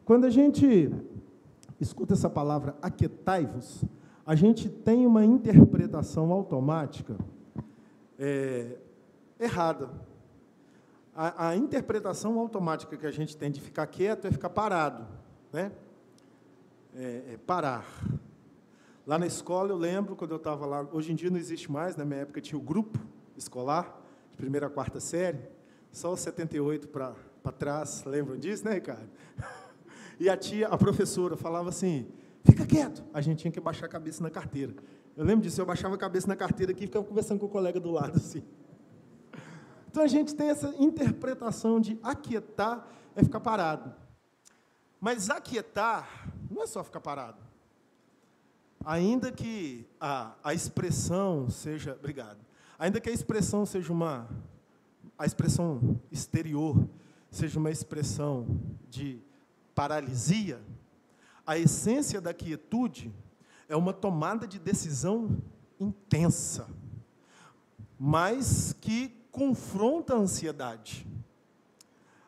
Quando a gente escuta essa palavra aquietai-vos, a gente tem uma interpretação automática errada. A interpretação automática que a gente tem de ficar quieto é ficar parado, né? Parar. Lá na escola, eu lembro, quando eu estava lá, hoje em dia não existe mais, na minha época tinha o grupo escolar, de primeira a quarta série, só os 78 para trás, lembram disso, né, Ricardo? E a professora, falava assim, fica quieto, a gente tinha que baixar a cabeça na carteira. Eu lembro disso, eu baixava a cabeça na carteira aqui e ficava conversando com o colega do lado, assim. Então, a gente tem essa interpretação de aquietar é ficar parado. Mas aquietar não é só ficar parado. Ainda que a expressão seja... Obrigado. Ainda que a expressão seja a expressão exterior seja uma expressão de paralisia, a essência da quietude é uma tomada de decisão intensa, mas que confronta a ansiedade.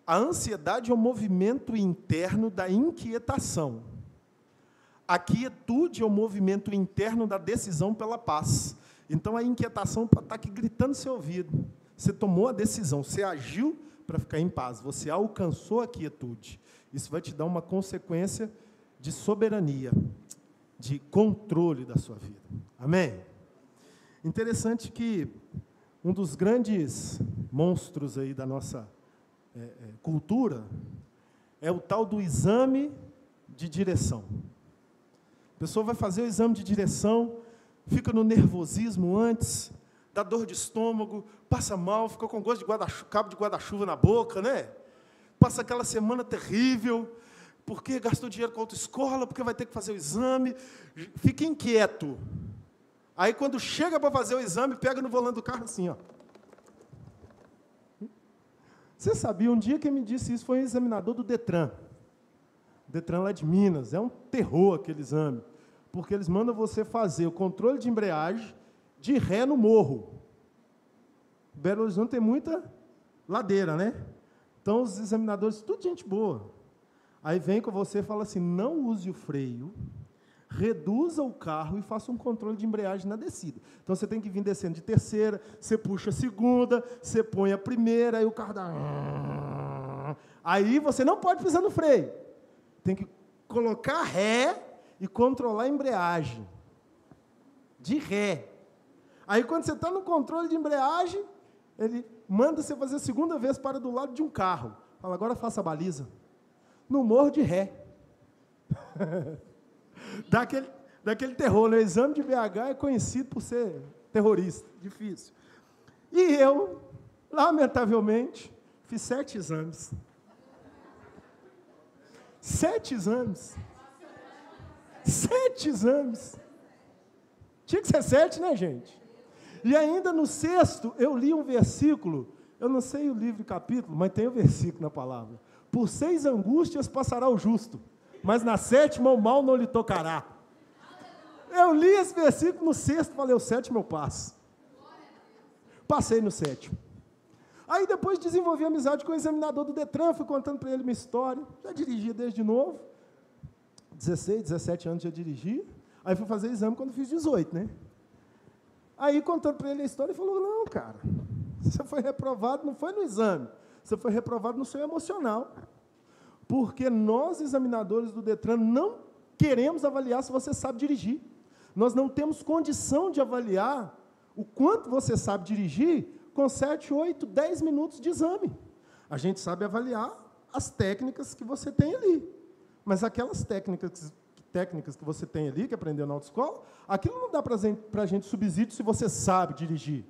A ansiedade é o movimento interno da inquietação. A quietude é o movimento interno da decisão pela paz. Então, a inquietação está aqui gritando no seu ouvido. Você tomou a decisão, você agiu para ficar em paz, você alcançou a quietude. Isso vai te dar uma consequência de soberania, de controle da sua vida. Amém? Interessante que um dos grandes monstros aí da nossa cultura é o tal do exame de direção. A pessoa vai fazer o exame de direção, fica no nervosismo antes, dá dor de estômago, passa mal, fica com gosto de cabo de guarda-chuva na boca, né? Passa aquela semana terrível, porque gastou dinheiro com a autoescola, porque vai ter que fazer o exame, fica inquieto. Aí, quando chega para fazer o exame, pega no volante do carro assim, ó. Você sabia, um dia quem me disse isso foi um examinador do Detran. Detran lá de Minas, é um terror aquele exame, porque eles mandam você fazer o controle de embreagem de ré no morro. Belo Horizonte tem muita ladeira, né? Então, os examinadores, tudo gente boa. Aí vem com você e fala assim, não use o freio, reduza o carro e faça um controle de embreagem na descida. Então, você tem que vir descendo de terceira, você puxa a segunda, você põe a primeira, aí o carro dá... Aí, você não pode pisar no freio. Tem que colocar ré e controlar a embreagem. De ré. Aí, quando você está no controle de embreagem, ele manda você fazer a segunda vez para do lado de um carro. Fala, agora faça a baliza. No morro de ré. Daquele terror, né? O exame de BH é conhecido por ser terrorista, difícil. E eu, lamentavelmente, fiz 7 exames. 7 exames. 7 exames. Tinha que ser 7, né, gente? E ainda no 6º, eu li um versículo, eu não sei o livro e capítulo, mas tem o versículo na palavra. Por 6 angústias passará o justo, mas na 7ª o mal não lhe tocará. Eu li esse versículo no 6º, falei, o 7º eu passo. Passei no 7º. Aí depois desenvolvi amizade com o examinador do Detran, fui contando para ele minha história, já dirigia desde novo, 16, 17 anos já dirigia, aí fui fazer exame quando fiz 18, né? Aí, contando para ele a história, ele falou, não, cara, você foi reprovado, não foi no exame, você foi reprovado no seu emocional, porque nós, examinadores do Detran, não queremos avaliar se você sabe dirigir. Nós não temos condição de avaliar o quanto você sabe dirigir com 7, 8, 10 minutos de exame. A gente sabe avaliar as técnicas que você tem ali, mas aquelas técnicas que você tem ali, que aprendeu na autoescola, aquilo não dá para a gente subsídio se você sabe dirigir.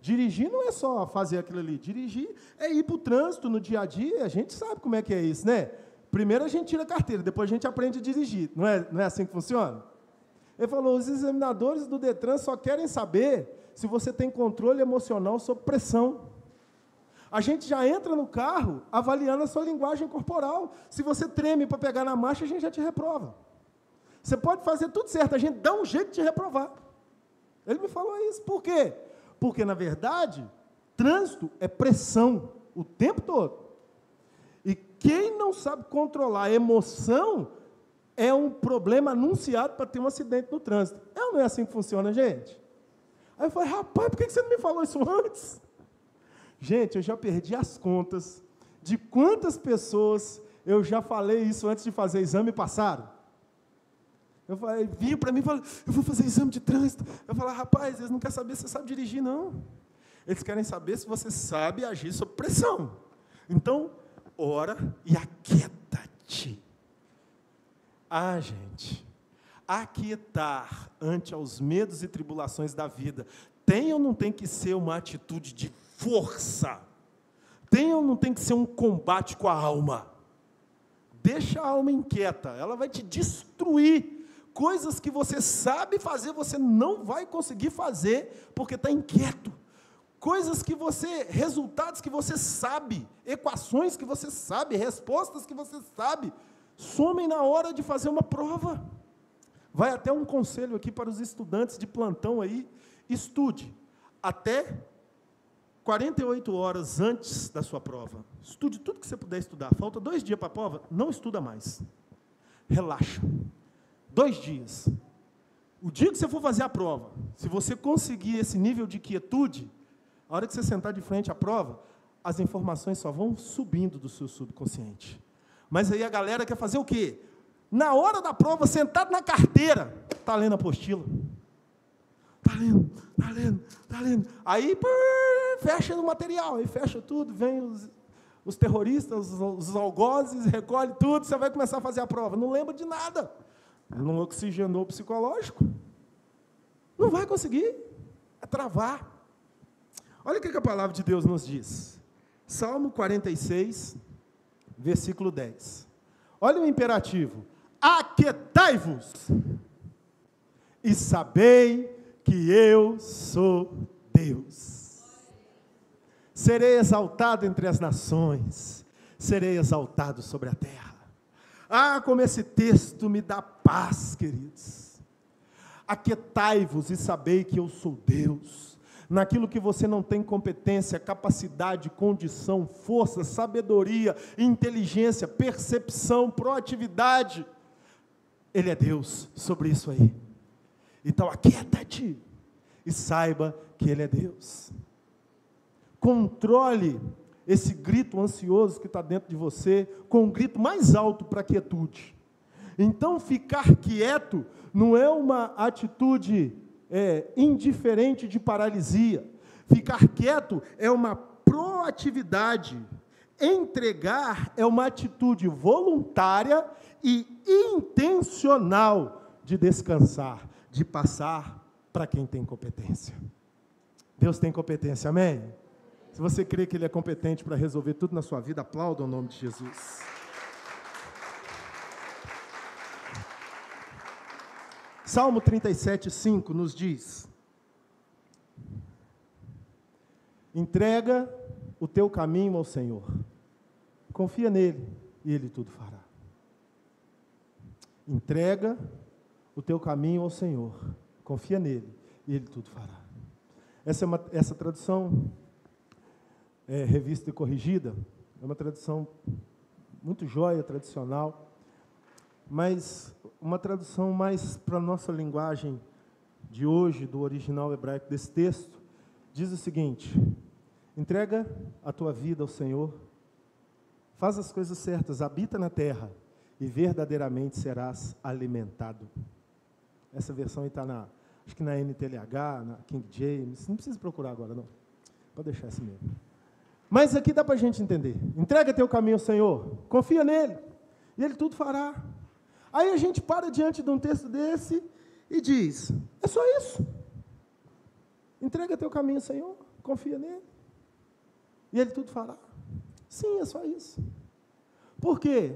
Dirigir não é só fazer aquilo ali. Dirigir é ir para o trânsito no dia a dia, a gente sabe como é que é isso, né? Primeiro a gente tira a carteira, depois a gente aprende a dirigir. Não é assim que funciona? Ele falou, os examinadores do Detran só querem saber se você tem controle emocional sob pressão. A gente já entra no carro avaliando a sua linguagem corporal. Se você treme para pegar na marcha, a gente já te reprova. Você pode fazer tudo certo, a gente dá um jeito de te reprovar. Ele me falou isso. Por quê? Porque, na verdade, trânsito é pressão o tempo todo. E quem não sabe controlar a emoção é um problema anunciado para ter um acidente no trânsito. Não é assim que funciona, gente? Aí eu falei, rapaz, por que você não me falou isso antes? Gente, eu já perdi as contas de quantas pessoas eu já falei isso antes de fazer exame e passaram. Eu falei, vinha para mim e falou, eu vou fazer exame de trânsito. Eu falei, rapaz, eles não querem saber se você sabe dirigir, não. Eles querem saber se você sabe agir sob pressão. Então, ora e aquieta-te. Gente, aquietar ante aos medos e tribulações da vida, tem ou não tem que ser uma atitude de força? Tem ou não tem que ser um combate com a alma? Deixa a alma inquieta, ela vai te destruir. Coisas que você sabe fazer, você não vai conseguir fazer, porque está inquieto. Resultados que você sabe, equações que você sabe, respostas que você sabe, somem na hora de fazer uma prova. Vai até um conselho aqui para os estudantes de plantão aí, estude até 48 horas antes da sua prova. Estude tudo que você puder estudar. Falta 2 dias para a prova, não estuda mais. Relaxa. 2 dias. O dia que você for fazer a prova, se você conseguir esse nível de quietude, a hora que você sentar de frente à prova, as informações só vão subindo do seu subconsciente. Mas aí a galera quer fazer o quê? Na hora da prova, sentado na carteira, está lendo a apostila. Está lendo. Aí, fecha o material, aí fecha tudo, vem os terroristas, os algozes, recolhe tudo, você vai começar a fazer a prova. Não lembra de nada. Não oxigenou o psicológico. Não vai conseguir. É travar. Olha o que a palavra de Deus nos diz. Salmo 46, versículo 10. Olha o imperativo. Aquietai-vos e sabei que eu sou Deus. Serei exaltado entre as nações, serei exaltado sobre a terra. Como esse texto me dá paz, queridos. Aquietai-vos e sabei que eu sou Deus. Naquilo que você não tem competência, capacidade, condição, força, sabedoria, inteligência, percepção, proatividade, Ele é Deus sobre isso aí. Então, aquieta-te e saiba que Ele é Deus. Controle esse grito ansioso que está dentro de você, com um grito mais alto para a quietude. Então, ficar quieto não é uma atitude indiferente de paralisia. Ficar quieto é uma proatividade. Entregar é uma atitude voluntária e intencional de descansar, de passar para quem tem competência. Deus tem competência, amém? Se você crê que Ele é competente para resolver tudo na sua vida, aplauda o nome de Jesus. Salmo 37:5 nos diz: entrega o teu caminho ao Senhor, confia nele e Ele tudo fará. Entrega o teu caminho ao Senhor, confia nele e Ele tudo fará. Essa tradução revista e corrigida é uma tradução muito jóia, tradicional, mas uma tradução mais para a nossa linguagem de hoje, do original hebraico desse texto, diz o seguinte: entrega a tua vida ao Senhor, faz as coisas certas, habita na terra, e verdadeiramente serás alimentado. Essa versão aí está acho que na NTLH, na King James, não precisa procurar agora não, pode deixar assim mesmo. Mas aqui dá para a gente entender. Entrega teu caminho ao Senhor, confia nele, e Ele tudo fará. Aí a gente para diante de um texto desse e diz: é só isso. Entrega teu caminho ao Senhor, confia nele, e Ele tudo fará. Sim, é só isso. Por quê?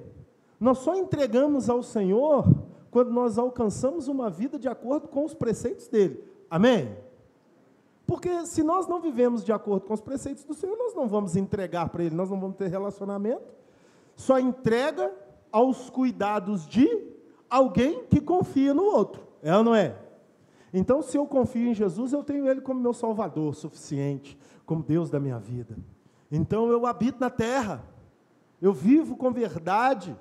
Nós só entregamos ao Senhor quando nós alcançamos uma vida de acordo com os preceitos dEle. Amém? Porque se nós não vivemos de acordo com os preceitos do Senhor, nós não vamos entregar para Ele, nós não vamos ter relacionamento. Só entrega aos cuidados de alguém que confia no outro. É ou não é? Então, se eu confio em Jesus, eu tenho Ele como meu Salvador suficiente, como Deus da minha vida. Então, eu habito na terra, eu vivo com verdade,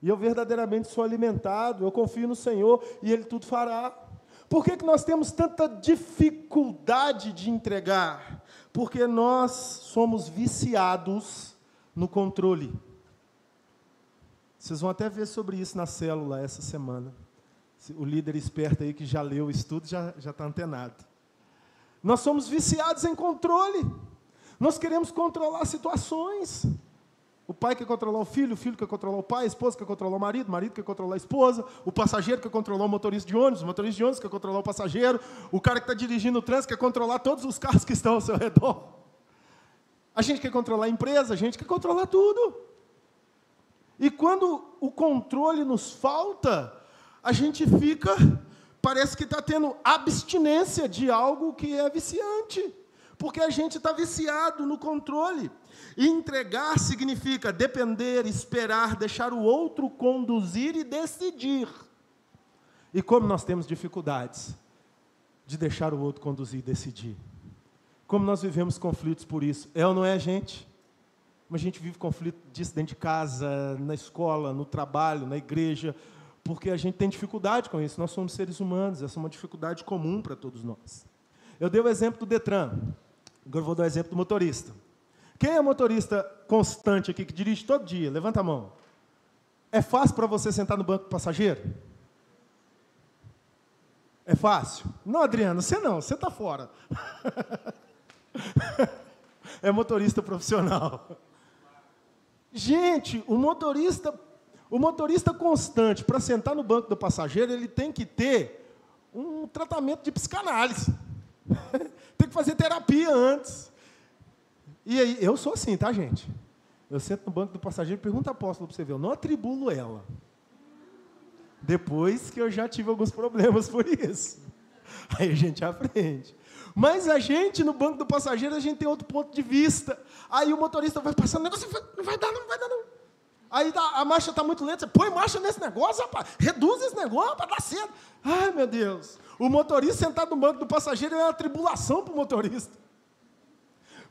e eu verdadeiramente sou alimentado, eu confio no Senhor, e Ele tudo fará. Por que nós temos tanta dificuldade de entregar? Porque nós somos viciados no controle. Vocês vão até ver sobre isso na célula essa semana. O líder esperto aí que já leu o estudo já está antenado. Nós somos viciados em controle. Nós queremos controlar situações. O pai quer controlar o filho quer controlar o pai, a esposa quer controlar o marido quer controlar a esposa, o passageiro quer controlar o motorista de ônibus quer controlar o passageiro, o cara que está dirigindo o trânsito quer controlar todos os carros que estão ao seu redor. A gente quer controlar a empresa, a gente quer controlar tudo. E quando o controle nos falta, a gente parece que está tendo abstinência de algo que é viciante, porque a gente está viciado no controle. E entregar significa depender, esperar, deixar o outro conduzir e decidir. E como nós temos dificuldades de deixar o outro conduzir e decidir. Como nós vivemos conflitos por isso. É ou não é, gente? Mas a gente vive conflito disso dentro de casa, na escola, no trabalho, na igreja, porque a gente tem dificuldade com isso. Nós somos seres humanos, essa é uma dificuldade comum para todos nós. Eu dei o exemplo do Detran, agora eu vou dar o exemplo do motorista. Quem é motorista constante aqui, que dirige todo dia? Levanta a mão. É fácil para você sentar no banco do passageiro? É fácil? Não, Adriano, você está fora. É motorista profissional. Gente, o motorista constante, para sentar no banco do passageiro, ele tem que ter um tratamento de psicanálise. Tem que fazer terapia antes. E aí, eu sou assim, tá, gente? Eu sento no banco do passageiro e pergunto ao apóstolo para você ver, eu não atribulo ela. Depois que eu já tive alguns problemas por isso. Aí a gente aprende. Mas a gente, no banco do passageiro, a gente tem outro ponto de vista. Aí o motorista vai passando, negócio, não vai dar não. Aí a marcha está muito lenta, você põe marcha nesse negócio, rapaz, reduz esse negócio para dar cedo. Ai, meu Deus. O motorista sentado no banco do passageiro é uma tribulação para o motorista.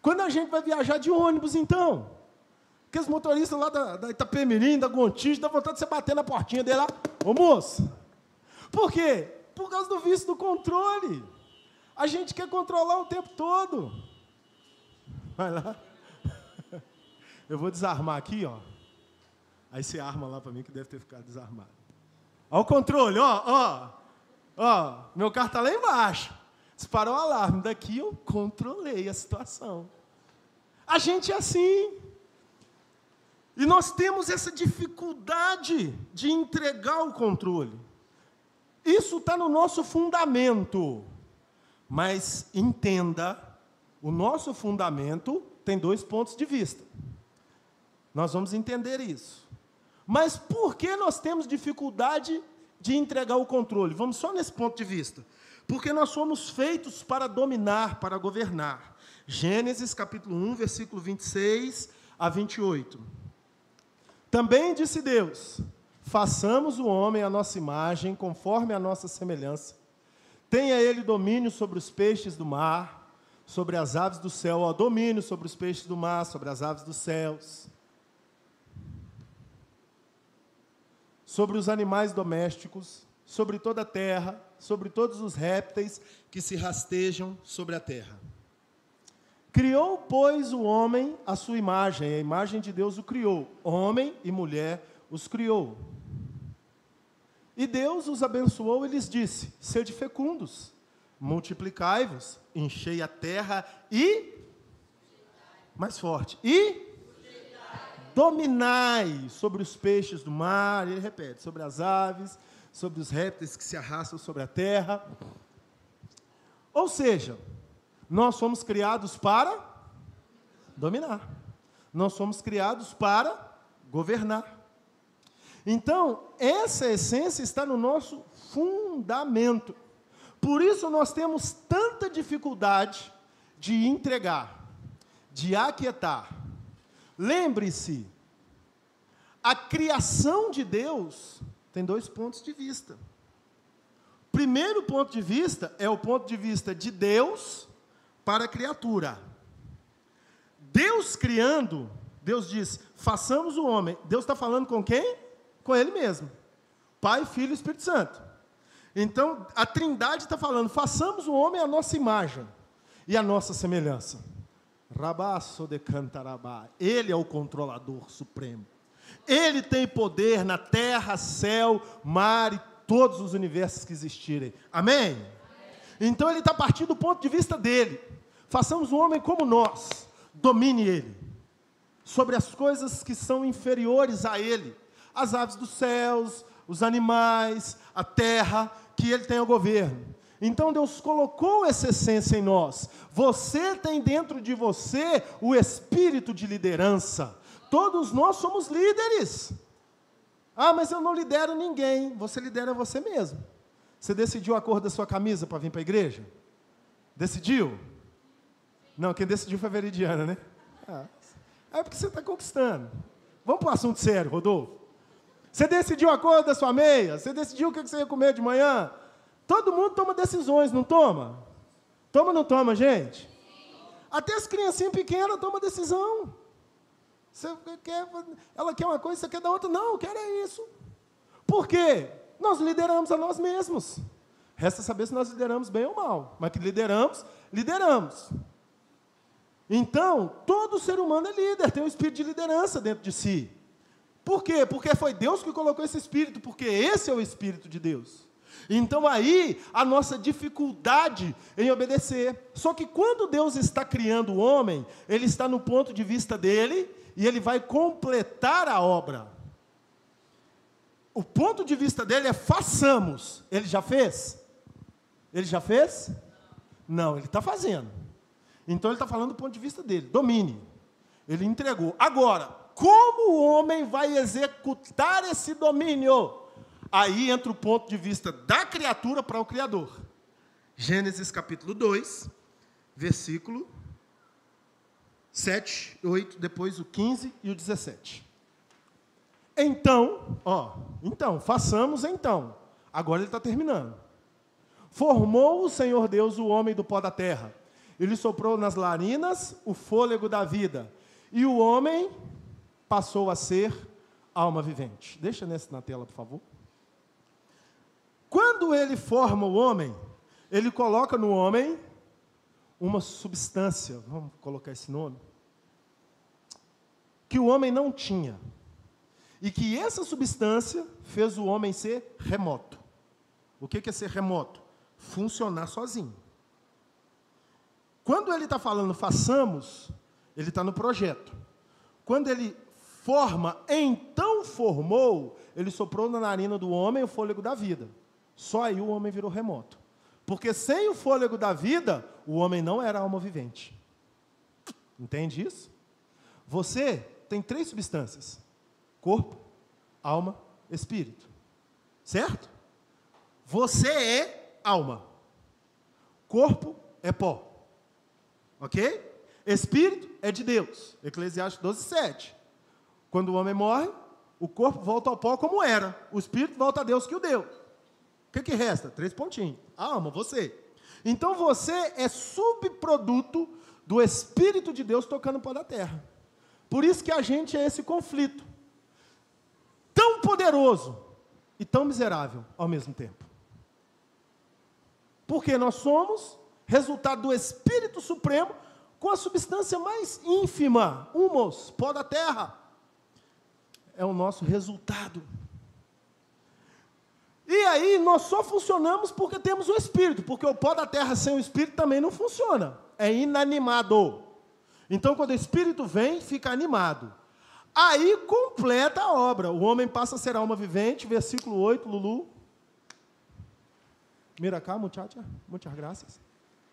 Quando a gente vai viajar de ônibus, então, aqueles motoristas lá da Itapemirim, da Gontijo, dá vontade de você bater na portinha dele lá, ô moço. Por quê? Por causa do vício do controle. A gente quer controlar o tempo todo. Vai lá. Eu vou desarmar aqui, ó. Aí você arma lá para mim, que deve ter ficado desarmado. Olha o controle, ó. Meu carro está lá embaixo. Disparou o alarme. Daqui eu controlei a situação. A gente é assim. E nós temos essa dificuldade de entregar o controle. Isso está no nosso fundamento. Mas entenda, o nosso fundamento tem 2 pontos de vista. Nós vamos entender isso. Mas por que nós temos dificuldade de entregar o controle? Vamos só nesse ponto de vista. Porque nós somos feitos para dominar, para governar. Gênesis capítulo 1, versículo 26 a 28. Também disse Deus, façamos o homem à nossa imagem, conforme a nossa semelhança. Tenha ele domínio sobre os peixes do mar, sobre as aves do céu, ó, domínio sobre os peixes do mar, sobre as aves dos céus, sobre os animais domésticos, sobre toda a terra, sobre todos os répteis que se rastejam sobre a terra. Criou, pois, o homem à sua imagem, a imagem de Deus o criou, homem e mulher os criou. E Deus os abençoou e lhes disse, sede fecundos, multiplicai-vos, enchei a terra e, mais forte, e dominai sobre os peixes do mar, ele repete, sobre as aves, sobre os répteis que se arrastam sobre a terra. Ou seja, nós somos criados para dominar. Nós somos criados para governar. Então, essa essência está no nosso fundamento. Por isso nós temos tanta dificuldade de entregar, de aquietar. Lembre-se, a criação de Deus tem 2 pontos de vista. Primeiro ponto de vista é o ponto de vista de Deus para a criatura. Deus criando Deus diz, façamos o homem. Deus está falando com quem? Com Ele mesmo. Pai, Filho e Espírito Santo. Então, a Trindade está falando, façamos o homem à nossa imagem e à nossa semelhança. Rabaço de cantarabá. Ele é o controlador supremo. Ele tem poder na terra, céu, mar e todos os universos que existirem. Amém? Então, ele está partindo do ponto de vista dele. Façamos o homem como nós. Domine ele. Sobre as coisas que são inferiores a ele. As aves dos céus, os animais, a terra, que ele tem o governo. Então Deus colocou essa essência em nós. Você tem dentro de você o espírito de liderança. Todos nós somos líderes. Ah, mas eu não lidero ninguém. Você lidera você mesmo. Você decidiu a cor da sua camisa para vir para a igreja? Decidiu? Não, quem decidiu foi a Veridiana, né? É porque você está conquistando. Vamos para o assunto sério, Rodolfo. Você decidiu a cor da sua meia? Você decidiu o que você ia comer de manhã? Todo mundo toma decisões, não toma? Toma ou não toma, gente? Até as criancinhas pequenas tomam decisão. Ela quer uma coisa, você quer da outra. Não, eu quero é isso. Por quê? Nós lideramos a nós mesmos. Resta saber se nós lideramos bem ou mal. Mas que lideramos, lideramos. Então, todo ser humano é líder, tem um espírito de liderança dentro de si. Por quê? Porque foi Deus que colocou esse espírito, porque esse é o espírito de Deus. Então aí, a nossa dificuldade em obedecer. Só que quando Deus está criando o homem, Ele está no ponto de vista dele, e Ele vai completar a obra. O ponto de vista dele é façamos. Ele já fez? Ele já fez? Não, Ele está fazendo. Então Ele está falando do ponto de vista dele, domine. Ele entregou. Agora, como o homem vai executar esse domínio? Aí entra o ponto de vista da criatura para o Criador. Gênesis capítulo 2, versículo 7, 8, depois o 15 e o 17. Então, façamos então. Agora ele está terminando. Formou o Senhor Deus o homem do pó da terra. Ele soprou nas narinas o fôlego da vida. E o homem passou a ser alma vivente. Deixa na tela, por favor. Quando ele forma o homem, ele coloca no homem uma substância, vamos colocar esse nome, que o homem não tinha. E que essa substância fez o homem ser remoto. O que é ser remoto? Funcionar sozinho. Quando ele está falando façamos, ele está no projeto. Quando ele forma, então formou, ele soprou na narina do homem o fôlego da vida. Só aí o homem virou remoto. Porque sem o fôlego da vida, o homem não era alma vivente. Entende isso? Você tem 3 substâncias: corpo, alma, espírito. Certo? Você é alma. Corpo é pó. Ok? Espírito é de Deus. Eclesiastes 12:7. Quando o homem morre, o corpo volta ao pó como era. O espírito volta a Deus que o deu. O que resta? 3 pontinhos. A alma, você. Então você é subproduto do Espírito de Deus tocando o pó da terra. Por isso que a gente é esse conflito. Tão poderoso e tão miserável ao mesmo tempo. Porque nós somos resultado do Espírito Supremo com a substância mais ínfima, humus, pó da terra. É o nosso resultado. E aí nós só funcionamos porque temos o Espírito, porque o pó da terra sem o Espírito também não funciona. É inanimado. Então quando o Espírito vem, fica animado. Aí completa a obra. O homem passa a ser alma vivente, versículo 8, Lulu. Mira cá, muchacha, muitas graças.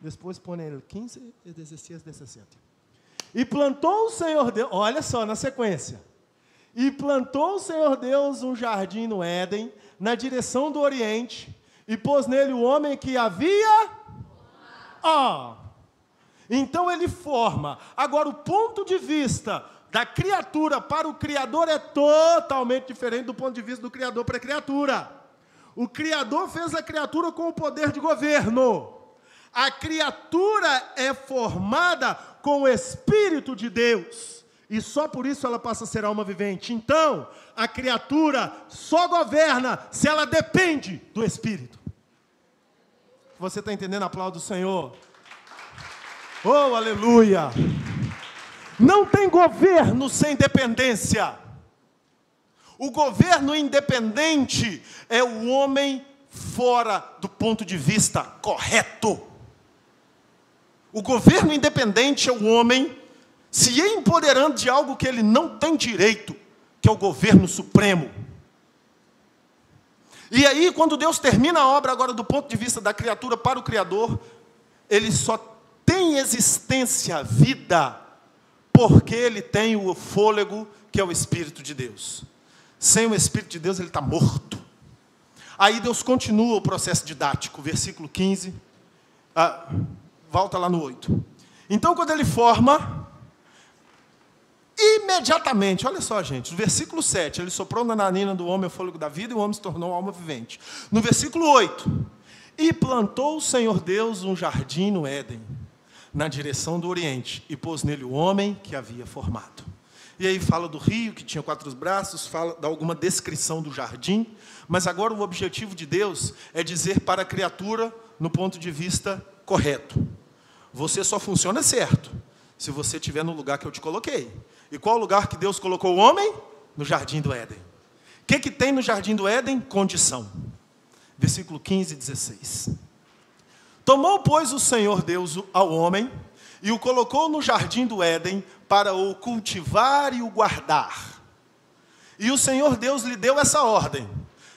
Depois põe ele 15 e 16, 17. E plantou o Senhor Deus, olha só, na sequência. E plantou o Senhor Deus um jardim no Éden, na direção do Oriente, e pôs nele o homem que havia... Então ele forma. Agora, o ponto de vista da criatura para o Criador é totalmente diferente do ponto de vista do Criador para a criatura. O Criador fez a criatura com o poder de governo. A criatura é formada com o Espírito de Deus, e só por isso ela passa a ser alma vivente. Então, a criatura só governa se ela depende do Espírito. Você está entendendo? Aplauda o Senhor. Oh, aleluia! Não tem governo sem dependência. O governo independente é o homem fora do ponto de vista correto. O governo independente é o homem se empoderando de algo que ele não tem direito, que é o governo supremo. E aí, quando Deus termina a obra agora do ponto de vista da criatura para o Criador, ele só tem existência, vida, porque ele tem o fôlego, que é o Espírito de Deus. Sem o Espírito de Deus, ele está morto. Aí Deus continua o processo didático, versículo 15, volta lá no 8. Então, quando ele forma, imediatamente, olha só, gente, no versículo 7, ele soprou na narina do homem o fôlego da vida, e o homem se tornou alma vivente. No versículo 8, e plantou o Senhor Deus um jardim no Éden, na direção do Oriente, e pôs nele o homem que havia formado. E aí fala do rio, que tinha 4 braços, dá alguma descrição do jardim, mas agora o objetivo de Deus é dizer para a criatura, no ponto de vista correto: você só funciona certo se você estiver no lugar que eu te coloquei. E qual lugar que Deus colocou o homem? No jardim do Éden. O que tem no jardim do Éden? Condição. Versículo 15 e 16. Tomou, pois, o Senhor Deus ao homem e o colocou no jardim do Éden para o cultivar e o guardar. E o Senhor Deus lhe deu essa ordem: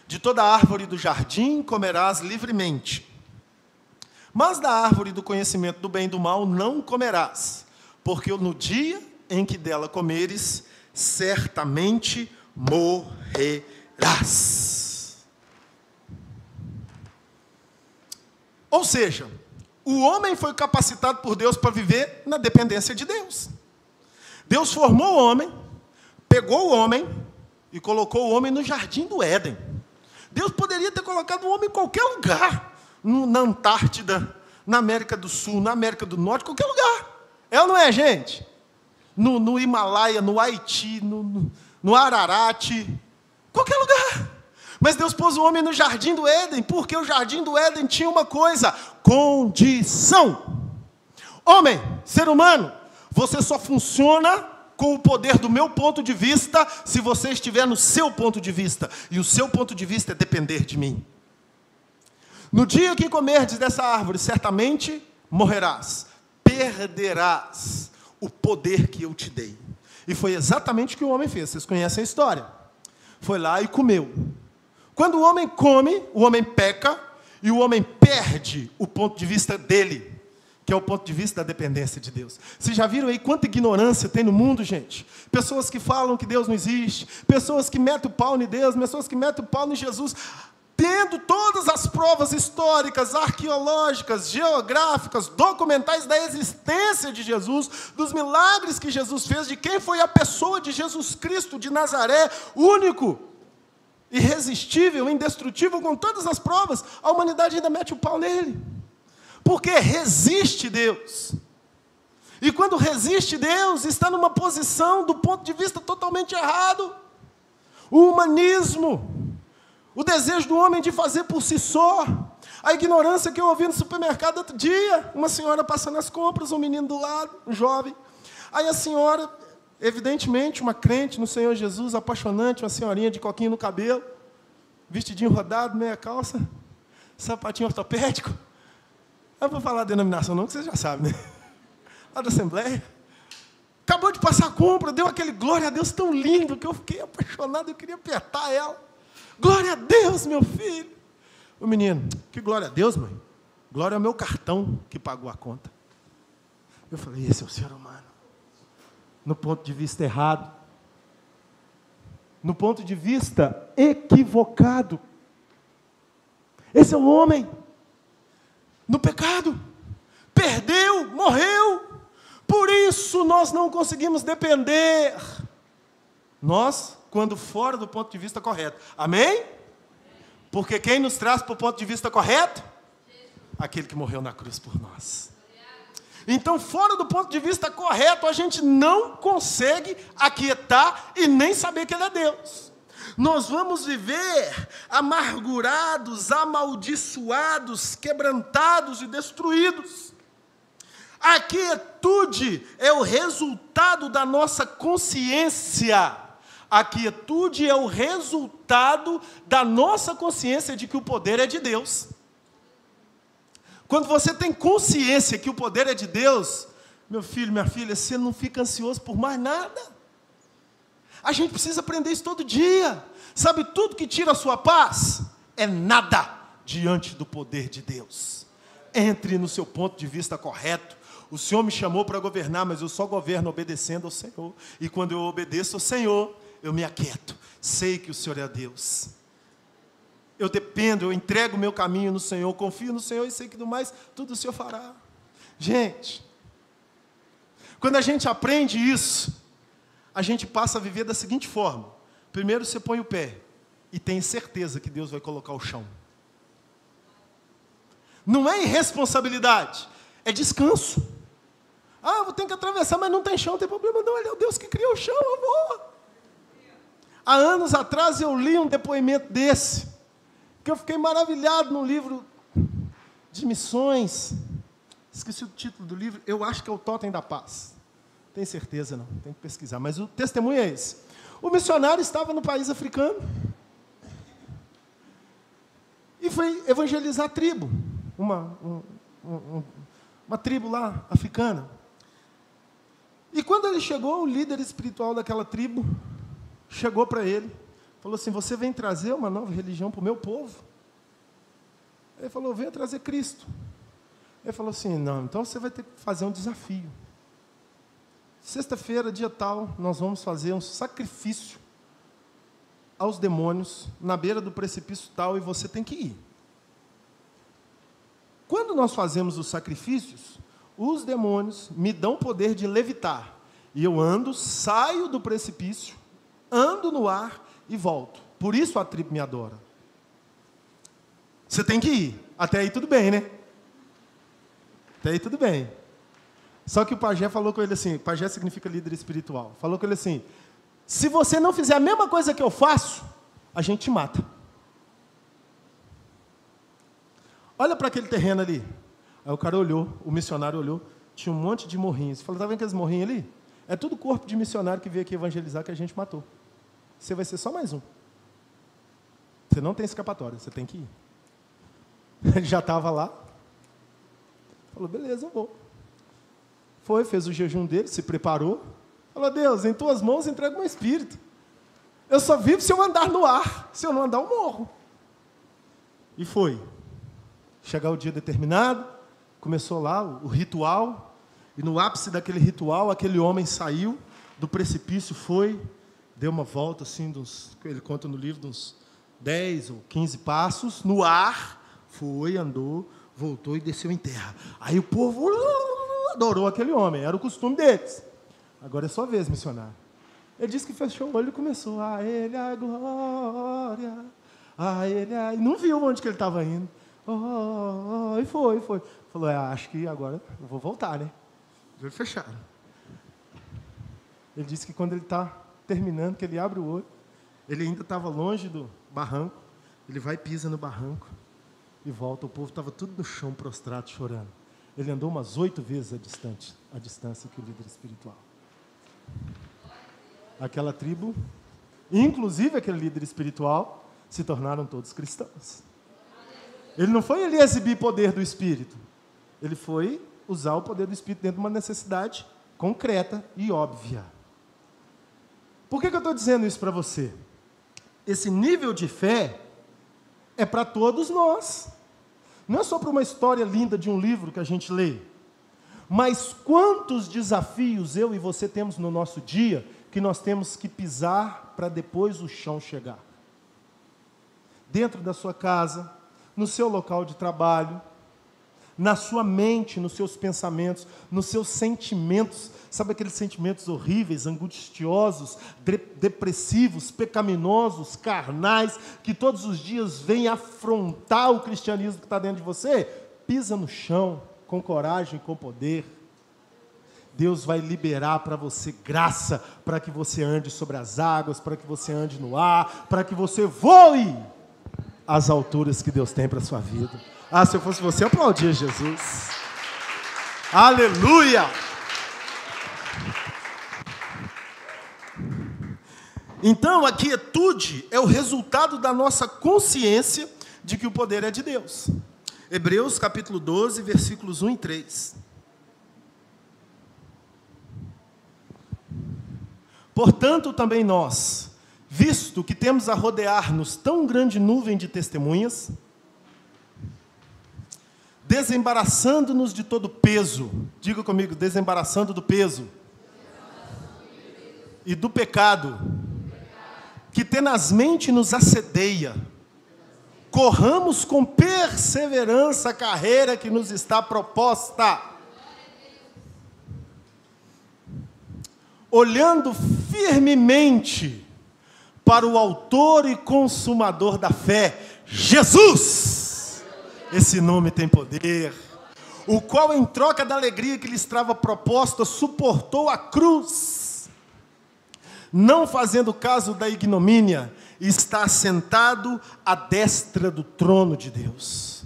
de toda árvore do jardim comerás livremente, mas da árvore do conhecimento do bem e do mal não comerás, porque no dia em que dela comeres, certamente morrerás. Ou seja, o homem foi capacitado por Deus para viver na dependência de Deus. Deus formou o homem, pegou o homem e colocou o homem no jardim do Éden. Deus poderia ter colocado o homem em qualquer lugar, na Antártida, na América do Sul, na América do Norte, qualquer lugar. É ou não é, gente? No Himalaia, no Haiti, no Ararat, qualquer lugar. Mas Deus pôs o homem no jardim do Éden, porque o jardim do Éden tinha uma coisa: condição. Homem, ser humano, você só funciona com o poder do meu ponto de vista se você estiver no seu ponto de vista. E o seu ponto de vista é depender de mim. No dia que comerdes dessa árvore, certamente morrerás. Perderás o poder que eu te dei. E foi exatamente o que o homem fez. Vocês conhecem a história. Foi lá e comeu. Quando o homem come, o homem peca, e o homem perde o ponto de vista dele, que é o ponto de vista da dependência de Deus. Vocês já viram aí quanta ignorância tem no mundo, gente? Pessoas que falam que Deus não existe, pessoas que metem o pau em Deus, pessoas que metem o pau em Jesus, tendo todas as provas históricas, arqueológicas, geográficas, documentais da existência de Jesus, dos milagres que Jesus fez, de quem foi a pessoa de Jesus Cristo de Nazaré, único, irresistível, indestrutível, com todas as provas, a humanidade ainda mete o pau nele. Porque resiste Deus. E quando resiste Deus, está numa posição do ponto de vista totalmente errado. O humanismo, o desejo do homem de fazer por si só, a ignorância que eu ouvi no supermercado outro dia, uma senhora passando as compras, um menino do lado, um jovem. Aí a senhora, evidentemente, uma crente no Senhor Jesus, apaixonante, uma senhorinha de coquinho no cabelo, vestidinho rodado, meia calça, sapatinho ortopédico. Não vou falar a denominação não, que vocês já sabem, né? Lá da Assembleia. Acabou de passar a compra, deu aquele glória a Deus tão lindo, que eu fiquei apaixonado, eu queria apertar ela. Glória a Deus, meu filho. O menino, que glória a Deus, mãe? Glória ao meu cartão que pagou a conta. Eu falei, esse é o ser humano. No ponto de vista errado. No ponto de vista equivocado. Esse é o homem. No pecado, perdeu, morreu. Por isso nós não conseguimos depender. Nós, quando fora do ponto de vista correto. Amém? Porque quem nos traz para o ponto de vista correto? Aquele que morreu na cruz por nós. Então, fora do ponto de vista correto, a gente não consegue aquietar e nem saber que Ele é Deus. Nós vamos viver amargurados, amaldiçoados, quebrantados e destruídos. A quietude é o resultado da nossa consciência. A quietude é o resultado da nossa consciência de que o poder é de Deus. Quando você tem consciência que o poder é de Deus, meu filho, minha filha, você não fica ansioso por mais nada. A gente precisa aprender isso todo dia. Sabe, tudo que tira a sua paz é nada diante do poder de Deus. Entre no seu ponto de vista correto. O Senhor me chamou para governar, mas eu só governo obedecendo ao Senhor. E quando eu obedeço ao Senhor, eu me aquieto. Sei que o Senhor é Deus. Eu dependo, eu entrego o meu caminho no Senhor, confio no Senhor e sei que do mais, tudo o Senhor fará. Gente, quando a gente aprende isso, a gente passa a viver da seguinte forma. Primeiro você põe o pé e tem certeza que Deus vai colocar o chão. Não é irresponsabilidade, é descanso. Ah, vou ter que atravessar, mas não tem chão, não tem problema não, Ele é o Deus que criou o chão, eu vou. Há anos atrás eu li um depoimento desse, que eu fiquei maravilhado no livro de missões. Esqueci o título do livro, eu acho que é o Totem da Paz. Tenho certeza não, tem que pesquisar, mas o testemunho é esse. O missionário estava no país africano e foi evangelizar a tribo, uma tribo lá, africana. E quando ele chegou, o líder espiritual daquela tribo chegou para ele, falou assim, você vem trazer uma nova religião para o meu povo? Ele falou, venho trazer Cristo. Ele falou assim, não, então você vai ter que fazer um desafio. Sexta-feira, dia tal, nós vamos fazer um sacrifício aos demônios na beira do precipício tal e você tem que ir. Quando nós fazemos os sacrifícios, os demônios me dão o poder de levitar. E eu ando, saio do precipício, ando no ar e volto. Por isso a tribo me adora. Você tem que ir. Até aí tudo bem, né? Até aí tudo bem. Só que o pajé falou com ele assim, pajé significa líder espiritual, falou com ele assim, se você não fizer a mesma coisa que eu faço, a gente te mata. Olha para aquele terreno ali. Aí o cara olhou, o missionário olhou, tinha um monte de morrinhos. Ele falou, está vendo aqueles morrinhos ali? É tudo corpo de missionário que veio aqui evangelizar que a gente matou. Você vai ser só mais um. Você não tem escapatória, você tem que ir. Ele já estava lá. Falou, beleza, eu vou. Foi, fez o jejum dele, se preparou. Falou, Deus, em tuas mãos entrego meu espírito. Eu só vivo se eu andar no ar. Se eu não andar, eu morro. E foi. Chegar o dia determinado, começou lá o ritual. E no ápice daquele ritual, aquele homem saiu do precipício, foi, deu uma volta, assim, ele conta no livro, de uns 10 ou 15 passos, no ar, foi, andou, voltou e desceu em terra. Aí o povo adorou aquele homem, era o costume deles. Agora é sua vez, missionário. Ele disse que fechou o olho e começou, a ele a glória, a ele a... E não viu onde que ele estava indo. E foi. Falou, acho que agora eu vou voltar, né? De olho fechado. Ele disse que quando ele está terminando, que ele abre o olho, ele ainda estava longe do barranco, ele vai, pisa no barranco e volta. O povo estava tudo no chão, prostrado, chorando. Ele andou umas 8 vezes a distância que o líder espiritual. Aquela tribo, inclusive aquele líder espiritual, se tornaram todos cristãos. Ele não foi ali exibir poder do Espírito. Ele foi usar o poder do Espírito dentro de uma necessidade concreta e óbvia. Por que eu estou dizendo isso para você? Esse nível de fé é para todos nós. Não é só para uma história linda de um livro que a gente lê. Mas quantos desafios eu e você temos no nosso dia que nós temos que pisar para depois o chão chegar? Dentro da sua casa, no seu local de trabalho, na sua mente, nos seus pensamentos, nos seus sentimentos. Sabe aqueles sentimentos horríveis, angustiosos, depressivos, pecaminosos, carnais, que todos os dias vêm afrontar o cristianismo que está dentro de você? Pisa no chão, com coragem, com poder. Deus vai liberar para você graça, para que você ande sobre as águas, para que você ande no ar, para que você voe às alturas que Deus tem para a sua vida. Ah, se eu fosse você, eu aplaudia Jesus. Aleluia! Então, a quietude é o resultado da nossa consciência de que o poder é de Deus. Hebreus capítulo 12, versículos 1 e 3. Portanto, também nós, visto que temos a rodear-nos tão grande nuvem de testemunhas, desembaraçando-nos de todo peso, diga comigo, desembaraçando do peso, e do pecado, que tenazmente nos assedeia, corramos com perseverança a carreira que nos está proposta, olhando firmemente para o autor e consumador da fé, Jesus. Esse nome tem poder. O qual, em troca da alegria que lhe estava proposta, suportou a cruz, não fazendo caso da ignomínia, está assentado à destra do trono de Deus.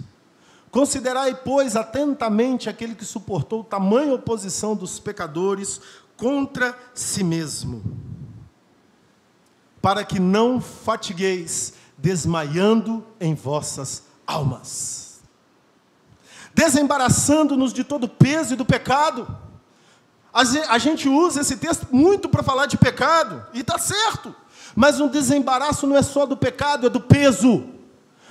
Considerai, pois, atentamente aquele que suportou tamanha oposição dos pecadores contra si mesmo, para que não fatigueis, desmaiando em vossas almas. Desembaraçando-nos de todo peso e do pecado. A gente usa esse texto muito para falar de pecado, e está certo, mas um desembaraço não é só do pecado, é do peso.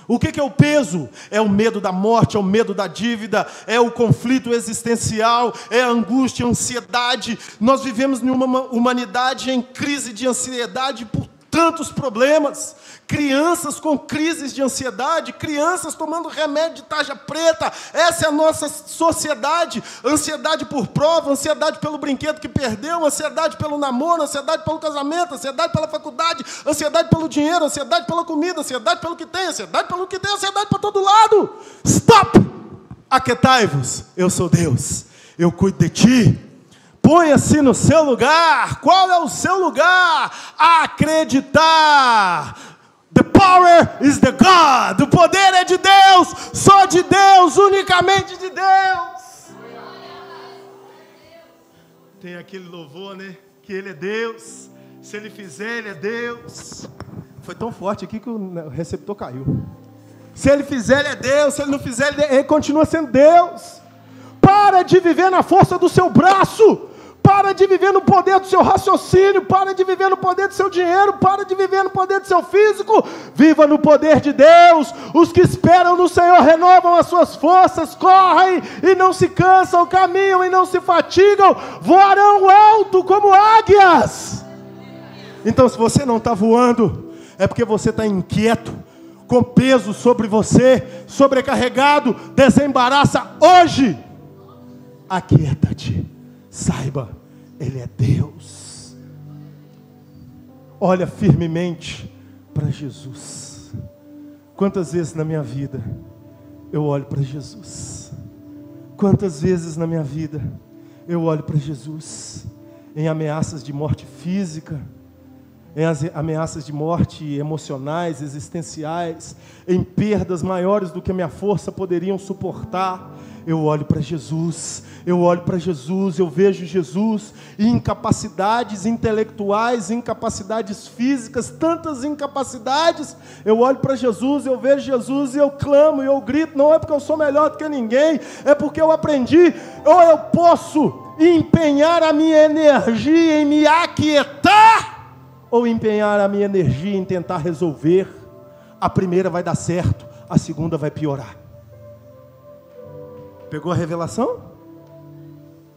O que é o peso? É o medo da morte, é o medo da dívida, é o conflito existencial, é a angústia, a ansiedade. Nós vivemos em uma humanidade em crise de ansiedade por tantos problemas. Crianças com crises de ansiedade, crianças tomando remédio de tarja preta. Essa é a nossa sociedade. Ansiedade por prova, ansiedade pelo brinquedo que perdeu, ansiedade pelo namoro, ansiedade pelo casamento, ansiedade pela faculdade, ansiedade pelo dinheiro, ansiedade pela comida, ansiedade pelo que tem, ansiedade pelo que tem, ansiedade para todo lado. Stop! Aquietai-vos, eu sou Deus, eu cuido de ti. Ponha-se no seu lugar. Qual é o seu lugar? Acreditar. The power is the God. O poder é de Deus, só de Deus, unicamente de Deus. Tem aquele louvor, né? Que Ele é Deus. Se Ele fizer, Ele é Deus. Foi tão forte aqui que o receptor caiu. Se Ele fizer, Ele é Deus. Se Ele não fizer, Ele continua sendo Deus. Para de viver na força do seu braço. Para de viver no poder do seu raciocínio, para de viver no poder do seu dinheiro, para de viver no poder do seu físico, viva no poder de Deus. Os que esperam no Senhor renovam as suas forças, correm e não se cansam, caminham e não se fatigam, voarão alto como águias. Então, se você não está voando, é porque você está inquieto, com peso sobre você, sobrecarregado. Desembaraça hoje, aquieta-te. Saiba, Ele é Deus. Olha firmemente para Jesus. Quantas vezes na minha vida eu olho para Jesus? Quantas vezes na minha vida eu olho para Jesus? Em ameaças de morte física, em ameaças de morte emocionais, existenciais, em perdas maiores do que a minha força poderiam suportar. Eu olho para Jesus, eu olho para Jesus, eu vejo Jesus, e incapacidades intelectuais, incapacidades físicas, tantas incapacidades, eu olho para Jesus, eu vejo Jesus e eu clamo, e eu grito, não é porque eu sou melhor do que ninguém, é porque eu aprendi, ou eu posso empenhar a minha energia em me aquietar, ou empenhar a minha energia em tentar resolver. A primeira vai dar certo, a segunda vai piorar. Pegou a revelação?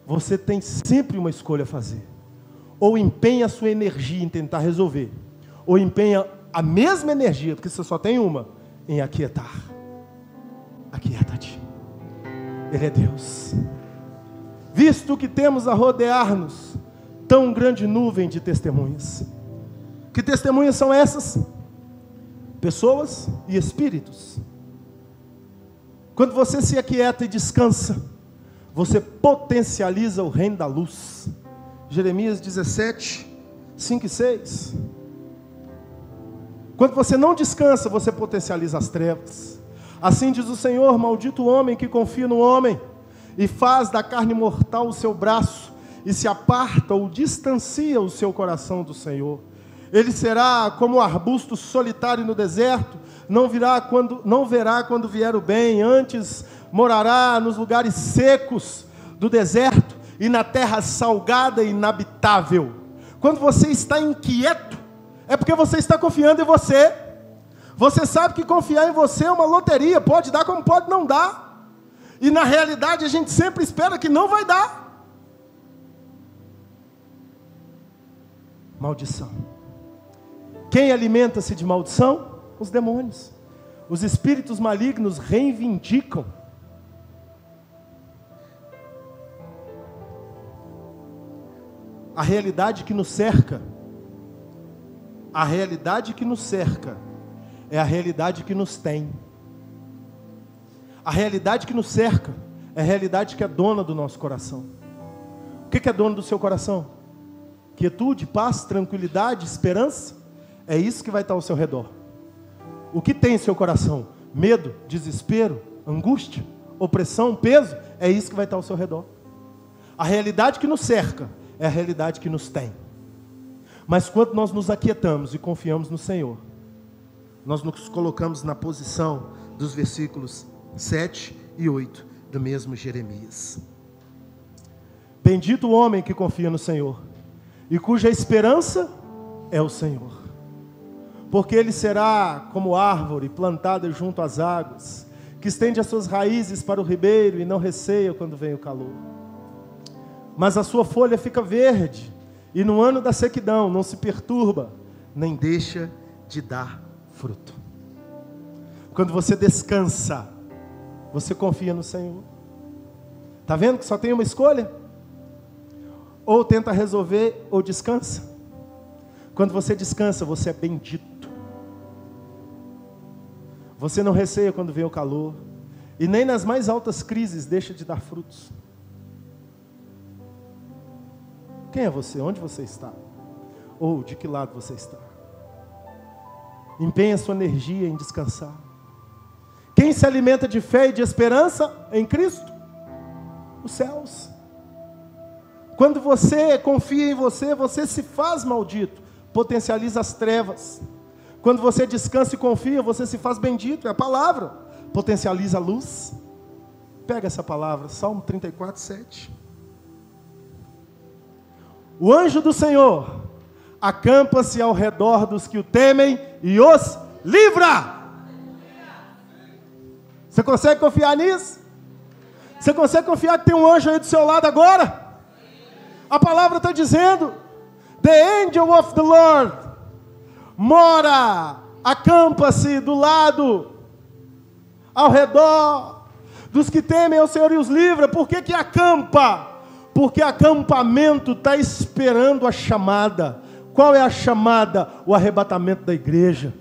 Você tem sempre uma escolha a fazer. Ou empenha a sua energia em tentar resolver, ou empenha a mesma energia, porque você só tem uma, em aquietar. Aquieta-te. Ele é Deus. Visto que temos a rodear-nos tão grande nuvem de testemunhas. Que testemunhas são essas? Pessoas e espíritos. Quando você se aquieta e descansa, você potencializa o reino da luz. Jeremias 17, 5 e 6. Quando você não descansa, você potencializa as trevas. Assim diz o Senhor: maldito o homem que confia no homem, e faz da carne mortal o seu braço, e se aparta ou distancia o seu coração do Senhor. Ele será como um arbusto solitário no deserto, não verá quando vier o bem, antes morará nos lugares secos do deserto e na terra salgada e inabitável. Quando você está inquieto, é porque você está confiando em você. Você sabe que confiar em você é uma loteria, pode dar como pode não dar. E na realidade a gente sempre espera que não vai dar. Maldição. Quem alimenta-se de maldição? Os demônios. Os espíritos malignos reivindicam. A realidade que nos cerca. A realidade que nos cerca é a realidade que nos tem. A realidade que nos cerca é a realidade que é dona do nosso coração. O que é dono do seu coração? Quietude, paz, tranquilidade, esperança. É isso que vai estar ao seu redor. O que tem em seu coração? Medo, desespero, angústia, opressão, peso. É isso que vai estar ao seu redor. A realidade que nos cerca é a realidade que nos tem. Mas quando nós nos aquietamos e confiamos no Senhor, nós nos colocamos na posição dos versículos 7 e 8 do mesmo Jeremias. Bendito o homem que confia no Senhor e cuja esperança é o Senhor. Porque ele será como árvore plantada junto às águas, que estende as suas raízes para o ribeiro e não receia quando vem o calor. Mas a sua folha fica verde, e no ano da sequidão não se perturba, nem deixa de dar fruto. Quando você descansa, você confia no Senhor. Está vendo que só tem uma escolha? Ou tenta resolver, ou descansa. Quando você descansa, você é bendito. Você não receia quando vem o calor, e nem nas mais altas crises deixa de dar frutos. Quem é você? Onde você está? Ou de que lado você está? Empenha sua energia em descansar. Quem se alimenta de fé e de esperança em Cristo? Os céus. Quando você confia em você, você se faz maldito, potencializa as trevas. Quando você descansa e confia, você se faz bendito, é a palavra, potencializa a luz. Pega essa palavra, Salmo 34, 7. O anjo do Senhor acampa-se ao redor dos que o temem e os livra. Você consegue confiar nisso? Você consegue confiar que tem um anjo aí do seu lado agora? A palavra está dizendo: The angel of the Lord mora, acampa-se do lado, ao redor dos que temem ao Senhor e os livra. Por que acampa? Porque acampamento está esperando a chamada. Qual é a chamada? O arrebatamento da igreja.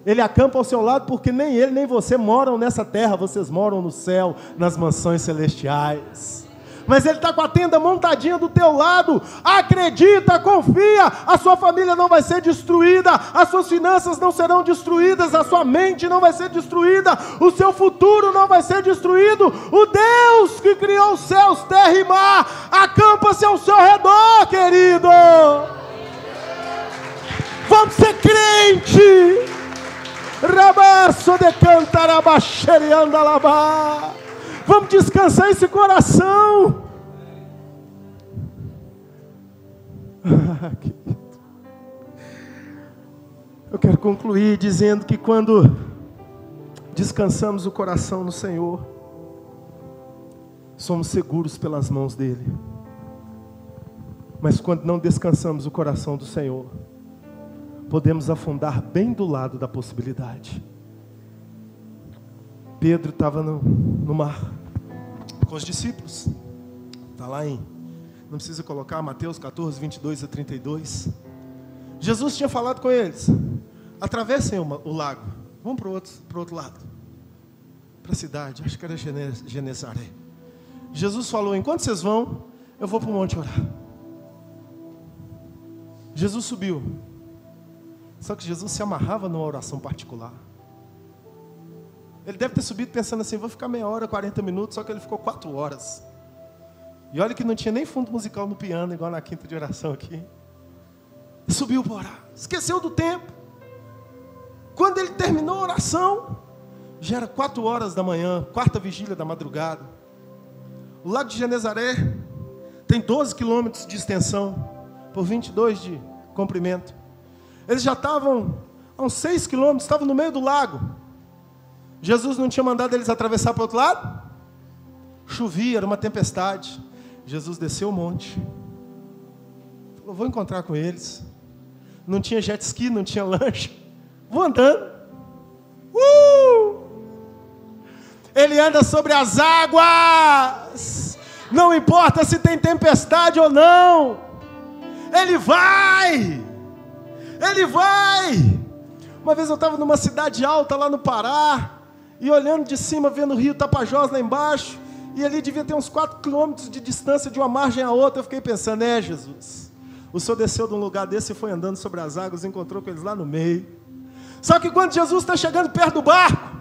Ele acampa ao seu lado porque nem ele nem você moram nessa terra, vocês moram no céu, nas mansões celestiais. Mas ele está com a tenda montadinha do teu lado. Acredita, confia, a sua família não vai ser destruída, as suas finanças não serão destruídas, a sua mente não vai ser destruída, o seu futuro não vai ser destruído. O Deus que criou os céus, terra e mar, acampa-se ao seu redor, querido. Vamos ser crente. Rabaço de cantarabaxerianda labá. Vamos descansar esse coração. Eu quero concluir dizendo que quando descansamos o coração no Senhor, somos seguros pelas mãos dEle. Mas quando não descansamos o coração do Senhor, podemos afundar bem do lado da possibilidade. Pedro estava no mar com os discípulos. Está lá não precisa colocar, Mateus 14, 22 a 32. Jesus tinha falado com eles: atravessem o lago, vamos para o outro lado, para a cidade, acho que era Genezaré. Jesus falou, enquanto vocês vão, eu vou para o monte orar. Jesus subiu. Só que Jesus se amarrava numa oração particular. Ele deve ter subido pensando assim, vou ficar meia hora, 40 minutos, só que ele ficou 4 horas. E olha que não tinha nem fundo musical no piano, igual na quinta de oração aqui. Subiu para orar, esqueceu do tempo. Quando ele terminou a oração, já era 4 horas da manhã, 4ª vigília da madrugada. O lago de Genezaré tem 12 quilômetros de extensão, por 22 de comprimento. Eles já estavam a uns 6 quilômetros, estavam no meio do lago. Jesus não tinha mandado eles atravessar para o outro lado? Chovia, era uma tempestade. Jesus desceu o monte. Falou, vou encontrar com eles. Não tinha jet ski, não tinha lancha. Vou andando. Ele anda sobre as águas. Não importa se tem tempestade ou não. Ele vai. Ele vai. Uma vez eu estava numa cidade alta lá no Pará. E olhando de cima, vendo o rio Tapajós lá embaixo. E ali devia ter uns 4 quilômetros de distância de uma margem à outra. Eu fiquei pensando, Jesus, o Senhor desceu de um lugar desse e foi andando sobre as águas, encontrou com eles lá no meio. Só que quando Jesus está chegando perto do barco,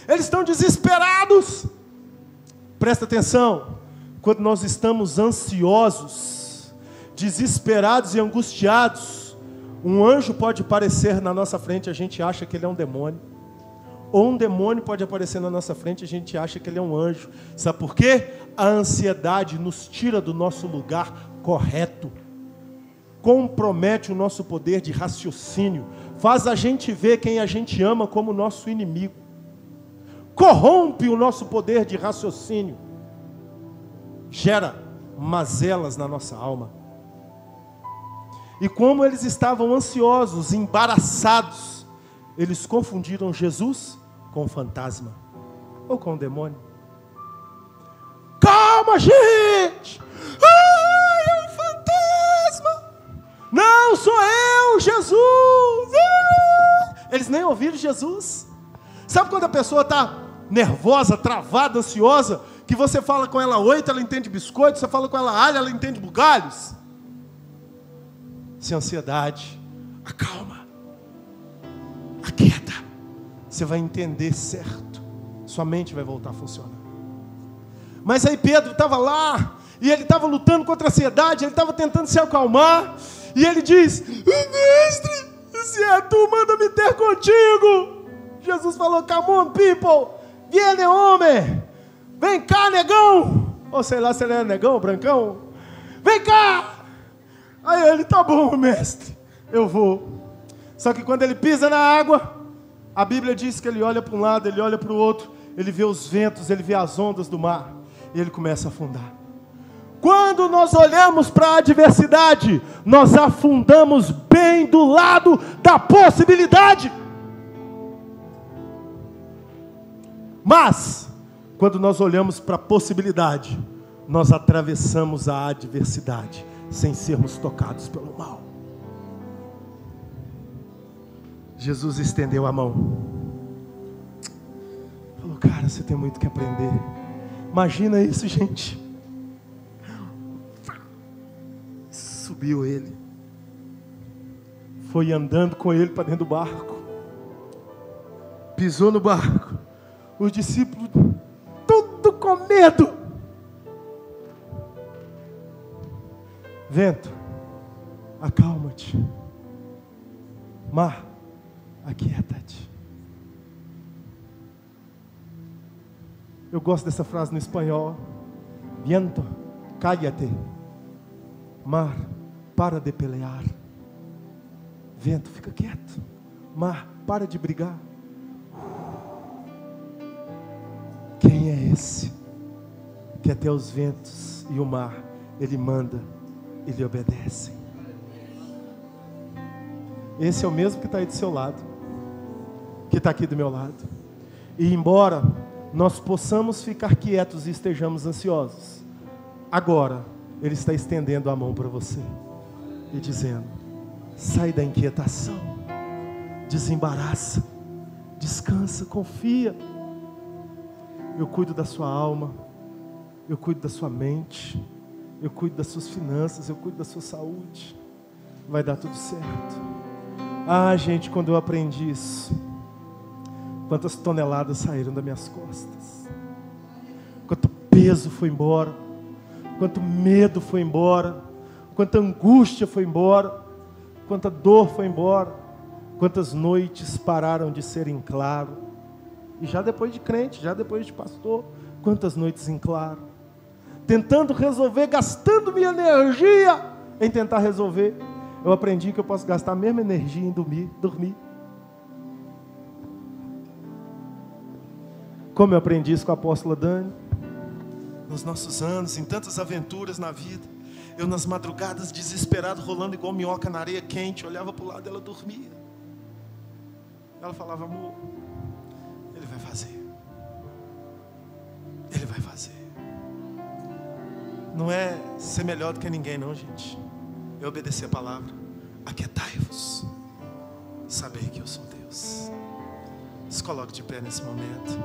eles estão desesperados. Presta atenção, quando nós estamos ansiosos, desesperados e angustiados, um anjo pode aparecer na nossa frente, a gente acha que ele é um demônio. Ou um demônio pode aparecer na nossa frente e a gente acha que ele é um anjo. Sabe por quê? A ansiedade nos tira do nosso lugar correto. Compromete o nosso poder de raciocínio. Faz a gente ver quem a gente ama como nosso inimigo. Corrompe o nosso poder de raciocínio. Gera mazelas na nossa alma. E como eles estavam ansiosos, embaraçados, eles confundiram Jesus com um fantasma ou com um demônio. Calma, gente! Ai, é um fantasma! Não, sou eu, Jesus! Eles nem ouviram Jesus. Sabe quando a pessoa está nervosa, travada, ansiosa, que você fala com ela 8, ela entende biscoito, você fala com ela alho, ela entende bugalhos? Sem ansiedade, acalma, aquieta. Você vai entender certo. Sua mente vai voltar a funcionar. Mas aí Pedro estava lá, e ele estava lutando contra a ansiedade, ele estava tentando se acalmar, e ele diz, mestre, se é tu, manda me ter contigo. Jesus falou, come on people, viene homem, vem cá negão, ou sei lá se ele é negão, brancão, vem cá. Aí ele, tá bom mestre, eu vou. Só que quando ele pisa na água, a Bíblia diz que ele olha para um lado, ele olha para o outro, ele vê os ventos, ele vê as ondas do mar, e ele começa a afundar. Quando nós olhamos para a adversidade, nós afundamos bem do lado da possibilidade. Mas, quando nós olhamos para a possibilidade, nós atravessamos a adversidade, sem sermos tocados pelo mal. Jesus estendeu a mão. Falou, cara, você tem muito que aprender. Imagina isso, gente. Subiu ele. Foi andando com ele para dentro do barco. Pisou no barco. Os discípulos, tudo com medo. Vento, acalma-te. Mar, aquieta-te. Eu gosto dessa frase no espanhol. Viento, cállate. Mar, para de pelear. Vento, fica quieto. Mar, para de brigar. Quem é esse que até os ventos e o mar ele manda e lhe obedecem? Esse é o mesmo que está aí do seu lado, que está aqui do meu lado. E embora nós possamos ficar quietos e estejamos ansiosos, agora Ele está estendendo a mão para você e dizendo, sai da inquietação, desembaraça, descansa, confia. Eu cuido da sua alma, eu cuido da sua mente, eu cuido das suas finanças, eu cuido da sua saúde. Vai dar tudo certo. Ah, gente, quando eu aprendi isso, quantas toneladas saíram das minhas costas. Quanto peso foi embora. Quanto medo foi embora. Quanta angústia foi embora. Quanta dor foi embora. Quantas noites pararam de ser em claro. E já depois de crente, já depois de pastor, quantas noites em claro. Tentando resolver, gastando minha energia em tentar resolver. Eu aprendi que eu posso gastar a mesma energia em dormir. Como eu aprendi isso com a apóstola Dani. Nos nossos anos, em tantas aventuras na vida. Eu nas madrugadas desesperado, rolando igual minhoca na areia quente. Olhava para o lado e ela dormia. Ela falava, amor, ele vai fazer. Ele vai fazer. Não é ser melhor do que ninguém não, gente. É obedecer a palavra. Aquietai-vos. Sabei que eu sou Deus. Se coloque de pé nesse momento.